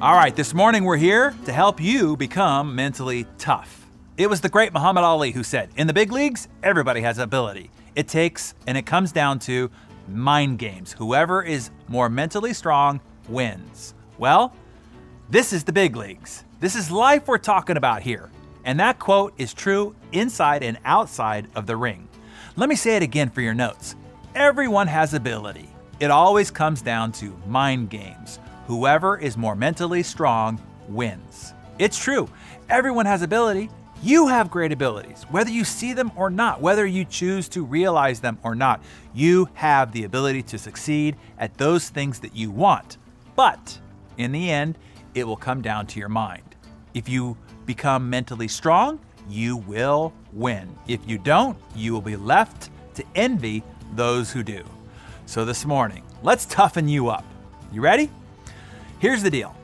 All right, this morning we're here to help you become mentally tough. It was the great Muhammad Ali who said, in the big leagues, everybody has ability. It takes, and it comes down to mind games. Whoever is more mentally strong wins. Well, this is the big leagues. This is life we're talking about here. And that quote is true inside and outside of the ring. Let me say it again for your notes. Everyone has ability. It always comes down to mind games. Whoever is more mentally strong wins. It's true. Everyone has ability. You have great abilities. Whether you see them or not, whether you choose to realize them or not, you have the ability to succeed at those things that you want. But in the end, it will come down to your mind. If you become mentally strong, you will win. If you don't, you will be left to envy those who do. So this morning, let's toughen you up. You ready? Here's the deal.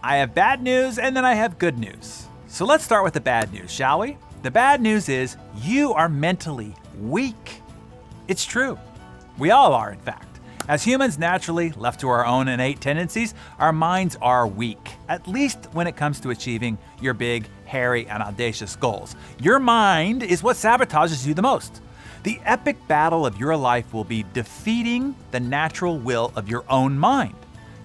I have bad news and then I have good news. So let's start with the bad news, shall we? The bad news is you are mentally weak. It's true. We all are, in fact. As humans naturally left to our own innate tendencies, our minds are weak, at least when it comes to achieving your big, hairy, and audacious goals. Your mind is what sabotages you the most. The epic battle of your life will be defeating the natural will of your own mind.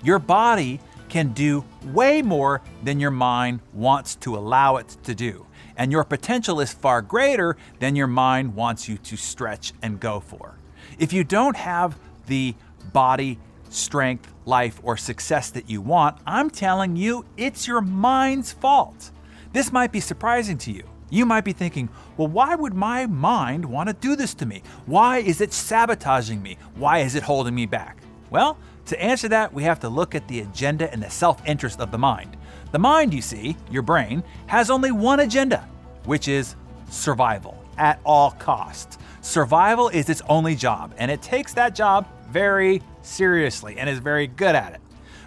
Your body can do way more than your mind wants to allow it to do. And your potential is far greater than your mind wants you to stretch and go for. If you don't have the body, strength, life, or success that you want, I'm telling you, it's your mind's fault. This might be surprising to you. You might be thinking, well, why would my mind want to do this to me? Why is it sabotaging me? Why is it holding me back? Well, to answer that, we have to look at the agenda and the self-interest of the mind. The mind, you see, your brain, has only one agenda, which is survival at all costs. Survival is its only job, and it takes that job very seriously and is very good at it.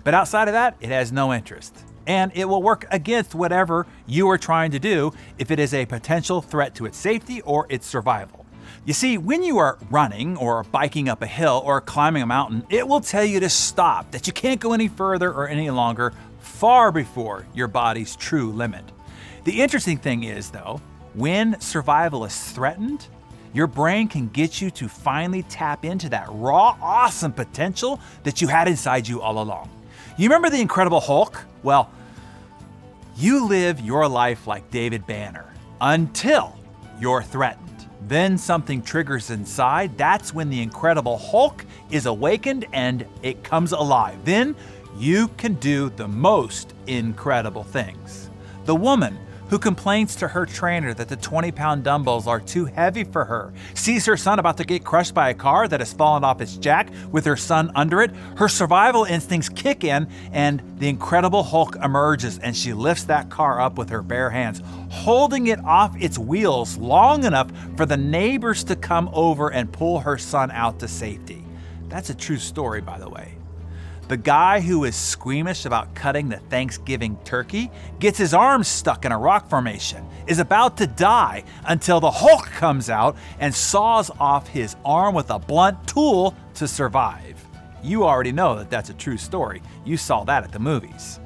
But outside of that, it has no interest. And it will work against whatever you are trying to do if it is a potential threat to its safety or its survival. You see, when you are running or biking up a hill or climbing a mountain, it will tell you to stop, that you can't go any further or any longer, far before your body's true limit. The interesting thing is, though, when survival is threatened, your brain can get you to finally tap into that raw, awesome potential that you had inside you all along. You remember the Incredible Hulk? Well, you live your life like David Banner until you're threatened. Then something triggers inside. That's when the Incredible Hulk is awakened and it comes alive. Then you can do the most incredible things. The woman who complains to her trainer that the 20-pound dumbbells are too heavy for her, sees her son about to get crushed by a car that has fallen off its jack with her son under it, her survival instincts kick in and the Incredible Hulk emerges and she lifts that car up with her bare hands, holding it off its wheels long enough for the neighbors to come over and pull her son out to safety. That's a true story, by the way. The guy who is squeamish about cutting the Thanksgiving turkey gets his arms stuck in a rock formation, is about to die until the Hulk comes out and saws off his arm with a blunt tool to survive. You already know that that's a true story. You saw that at the movies.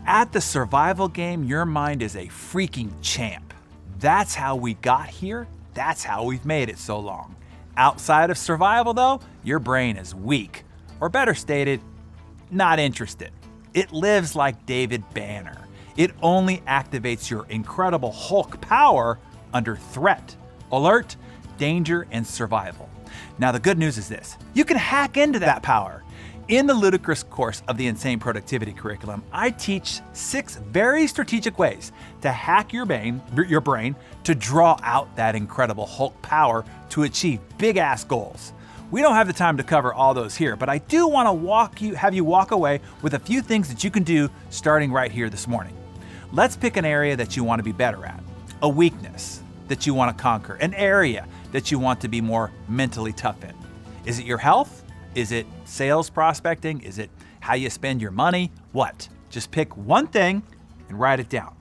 At the survival game, your mind is a freaking champ. That's how we got here. That's how we've made it so long. Outside of survival, though, your brain is weak. Or better stated, not interested. It lives like David Banner. It only activates your Incredible Hulk power under threat, alert, danger, and survival. Now the good news is this. You can hack into that power. In the ludicrous course of the Insane Productivity Curriculum, I teach 6 very strategic ways to hack your brain to draw out that Incredible Hulk power to achieve big-ass goals. We don't have the time to cover all those here, but I do want to have you walk away with a few things that you can do starting right here this morning. Let's pick an area that you want to be better at, a weakness that you want to conquer, an area that you want to be more mentally tough in. Is it your health? Is it sales prospecting? Is it how you spend your money? What? Just pick one thing and write it down.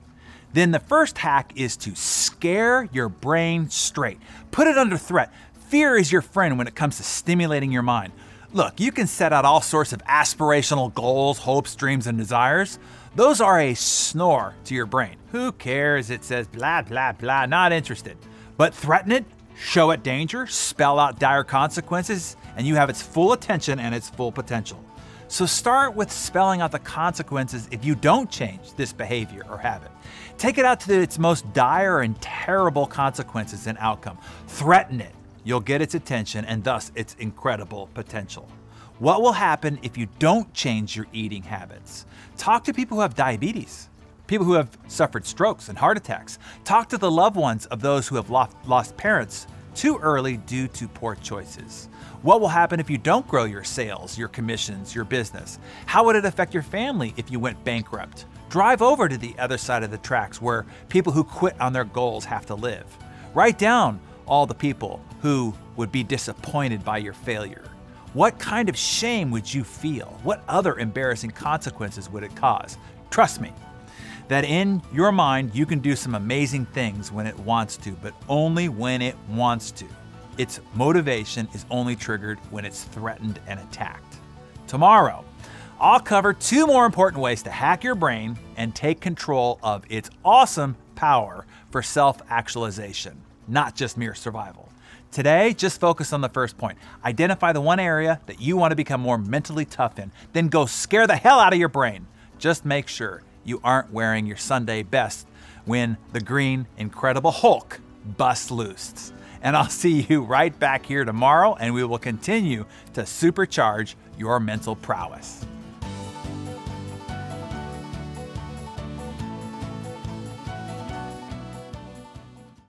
Then the first hack is to scare your brain straight. Put it under threat. Fear is your friend when it comes to stimulating your mind. Look, you can set out all sorts of aspirational goals, hopes, dreams, and desires. Those are a snore to your brain. Who cares? It says blah, blah, blah, not interested. But threaten it, show it danger, spell out dire consequences, and you have its full attention and its full potential. So start with spelling out the consequences if you don't change this behavior or habit. Take it out to its most dire and terrible consequences and outcome. Threaten it. You'll get its attention and thus its incredible potential. What will happen if you don't change your eating habits? Talk to people who have diabetes, people who have suffered strokes and heart attacks. Talk to the loved ones of those who have lost parents too early due to poor choices. What will happen if you don't grow your sales, your commissions, your business? How would it affect your family if you went bankrupt? Drive over to the other side of the tracks where people who quit on their goals have to live. Write down all the people who would be disappointed by your failure. What kind of shame would you feel? What other embarrassing consequences would it cause? Trust me, that in your mind you can do some amazing things when it wants to, but only when it wants to. Its motivation is only triggered when it's threatened and attacked. Tomorrow, I'll cover 2 more important ways to hack your brain and take control of its awesome power for self-actualization, not just mere survival. Today, just focus on the first point. Identify the one area that you want to become more mentally tough in, then go scare the hell out of your brain. Just make sure you aren't wearing your Sunday best when the green Incredible Hulk busts loose. And I'll see you right back here tomorrow, and we will continue to supercharge your mental prowess.